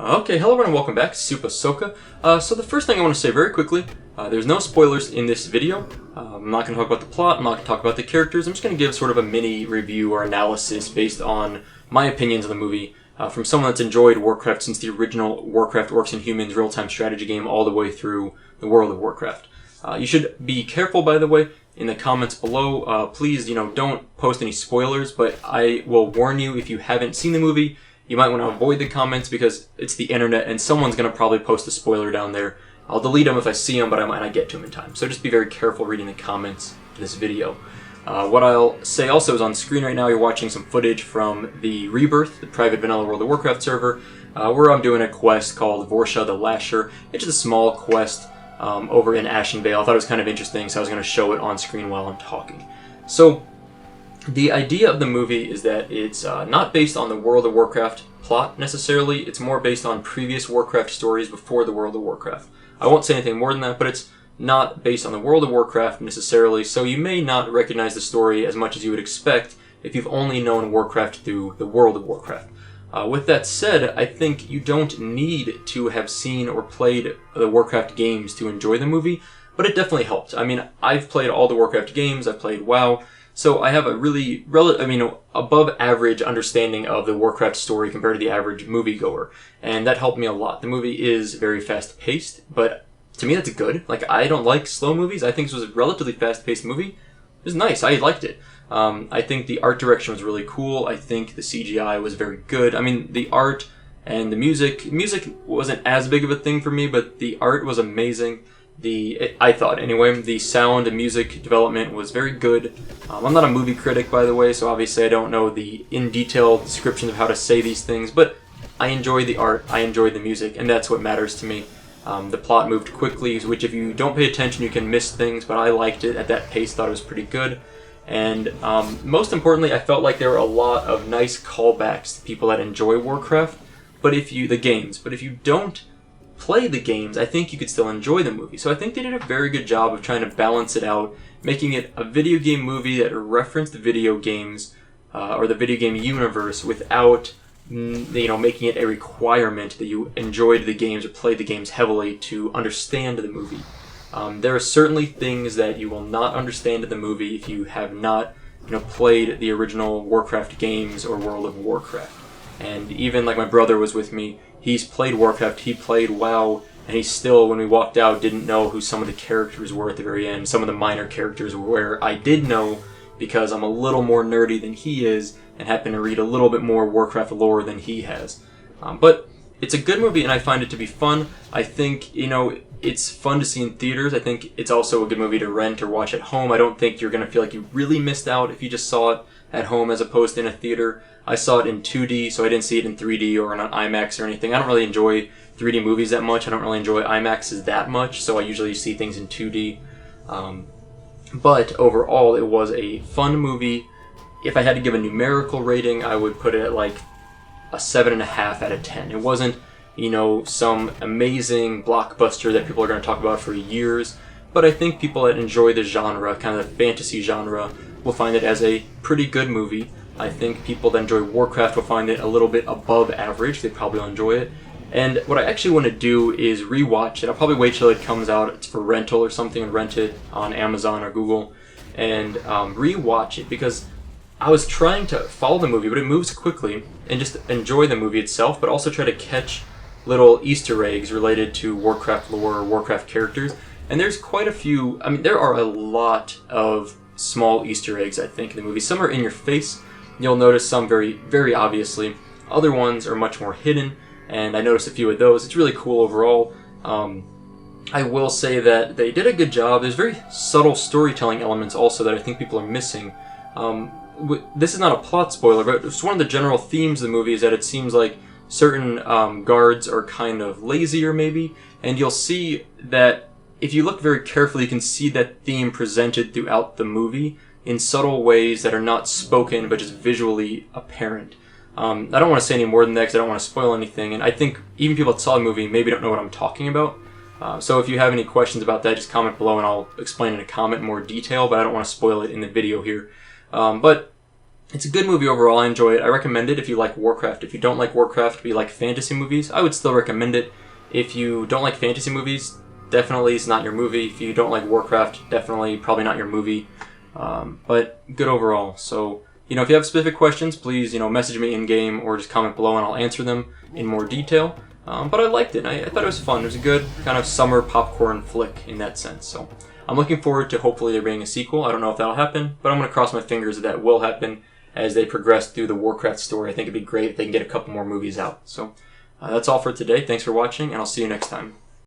Okay, hello everyone and welcome back to SoupaSoka. So the first thing I want to say very quickly, there's no spoilers in this video. I'm not going to talk about the plot, I'm not going to talk about the characters, I'm just going to give sort of a mini review or analysis based on my opinions of the movie from someone that's enjoyed Warcraft since the original Warcraft Orcs and Humans real-time strategy game all the way through the World of Warcraft. You should be careful, by the way, in the comments below. Please, don't post any spoilers, but I will warn you, if you haven't seen the movie, you might want to avoid the comments because it's the internet and someone's going to probably post a spoiler down there. I'll delete them if I see them, but I might not get to them in time. So just be very careful reading the comments to this video. What I'll say also is on screen right now you're watching some footage from the Rebirth, the private vanilla World of Warcraft server, where I'm doing a quest called Vorsha the Lasher. It's just a small quest over in Ashenvale. I thought it was kind of interesting, so I was going to show it on screen while I'm talking. So the idea of the movie is that it's not based on the World of Warcraft plot necessarily, it's more based on previous Warcraft stories before the World of Warcraft. I won't say anything more than that, but it's not based on the World of Warcraft necessarily, so you may not recognize the story as much as you would expect if you've only known Warcraft through the World of Warcraft. With that said, I think you don't need to have seen or played the Warcraft games to enjoy the movie, but it definitely helped. I mean, I've played all the Warcraft games, I've played WoW, so I have a really, above average understanding of the Warcraft story compared to the average moviegoer, and that helped me a lot. The movie is very fast-paced, but to me that's good. Like, I don't like slow movies. I think this was a relatively fast-paced movie. It was nice. I liked it. I think the art direction was really cool. I think the CGI was very good. I mean, the art and the music wasn't as big of a thing for me, but the art was amazing. I thought anyway, the sound and music development was very good. I'm not a movie critic, by the way, so obviously I don't know the in-detail descriptions of how to say these things, but I enjoyed the art, I enjoyed the music, and that's what matters to me. The plot moved quickly, which if you don't pay attention you can miss things, but I liked it at that pace, thought it was pretty good. And most importantly, I felt like there were a lot of nice callbacks to people that enjoy Warcraft, but if you don't play the games, I think you could still enjoy the movie. So I think they did a very good job of trying to balance it out, making it a video game movie that referenced video games or the video game universe without making it a requirement that you enjoyed the games or played the games heavily to understand the movie. There are certainly things that you will not understand in the movie if you have not played the original Warcraft games or World of Warcraft. And even like my brother was with me, he's played Warcraft, he played WoW, and he still, when we walked out, didn't know who some of the characters were at the very end. Some of the minor characters where I did know because I'm a little more nerdy than he is and happen to read a little bit more Warcraft lore than he has. But it's a good movie and I find it to be fun. I think, it's fun to see in theaters. I think it's also a good movie to rent or watch at home. I don't think you're going to feel like you really missed out if you just saw it at home as opposed to in a theater. I saw it in 2D, so I didn't see it in 3D or on IMAX or anything. I don't really enjoy 3D movies that much. I don't really enjoy IMAXs that much, so I usually see things in 2D. But overall, it was a fun movie. If I had to give a numerical rating, I would put it at like a 7.5 out of 10. It wasn't, some amazing blockbuster that people are going to talk about for years, but I think people that enjoy the genre, kind of the fantasy genre, will find it as a pretty good movie. I think people that enjoy Warcraft will find it a little bit above average. They probably will enjoy it. And what I actually want to do is rewatch it. I'll probably wait till it comes out. It's for rental or something and rent it on Amazon or Google and rewatch it because I was trying to follow the movie, but it moves quickly and just enjoy the movie itself, but also try to catch little Easter eggs related to Warcraft lore or Warcraft characters. And there's quite a few. I mean, there are a lot of small Easter eggs, I think, in the movie. Some are in your face. You'll notice some very, very obviously. Other ones are much more hidden, and I noticed a few of those. It's really cool overall. I will say that they did a good job. There's very subtle storytelling elements also that I think people are missing. This is not a plot spoiler, but it's one of the general themes of the movie is that it seems like certain guards are kind of lazier maybe, and you'll see that if you look very carefully, you can see that theme presented throughout the movie in subtle ways that are not spoken, but just visually apparent. I don't want to say any more than that because I don't want to spoil anything, and I think even people that saw the movie maybe don't know what I'm talking about. So if you have any questions about that, just comment below and I'll explain in a comment in more detail, but I don't want to spoil it in the video here. But It's a good movie overall. I enjoy it. I recommend it if you like Warcraft. If you don't like Warcraft but you like fantasy movies, I would still recommend it. If you don't like fantasy movies, definitely it's not your movie. If you don't like Warcraft, definitely probably not your movie. But good overall. So, if you have specific questions, please, message me in-game or just comment below and I'll answer them in more detail. But I liked it. I thought it was fun. It was a good kind of summer popcorn flick in that sense. So I'm looking forward to hopefully there being a sequel. I don't know if that'll happen, but I'm going to cross my fingers that will happen as they progress through the Warcraft story. I think it'd be great if they can get a couple more movies out. So that's all for today. Thanks for watching, and I'll see you next time.